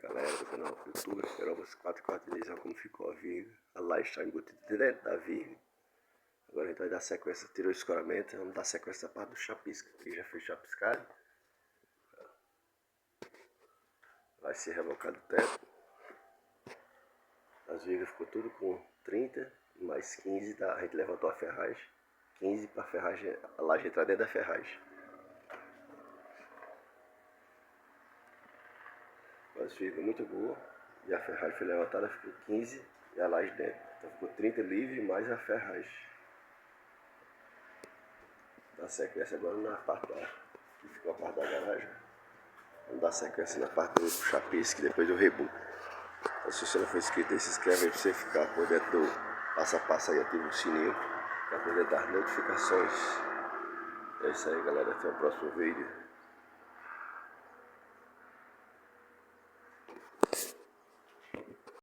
galera do canal YouTube, esperamos 4 dias como ficou a viga. A laje está embutida dentro da viga. Agora a gente vai dar sequência, tirou o escoramento, vamos dar sequência da parte do chapisco, que já fez chapiscado. Vai ser rebocado o teto. As vigas ficou tudo com 30, mais 15, a gente levantou a ferragem. 15 para a ferragem, a laje entrar dentro da ferragem. As vigas muito boa. E a ferragem foi levantada, ficou 15 e a laje dentro. Então ficou 30 livre mais a ferragem. Dá sequência agora na parte da, que ficou a parte da garagem. Vamos dar sequência na parte do chapisco, depois do rebu. Então, se você não for inscrito aí, se inscreve aí pra você ficar por dentro do passo a passo aí, ativa o sininho, ficar por dentro das notificações. É isso aí, galera, até o próximo vídeo.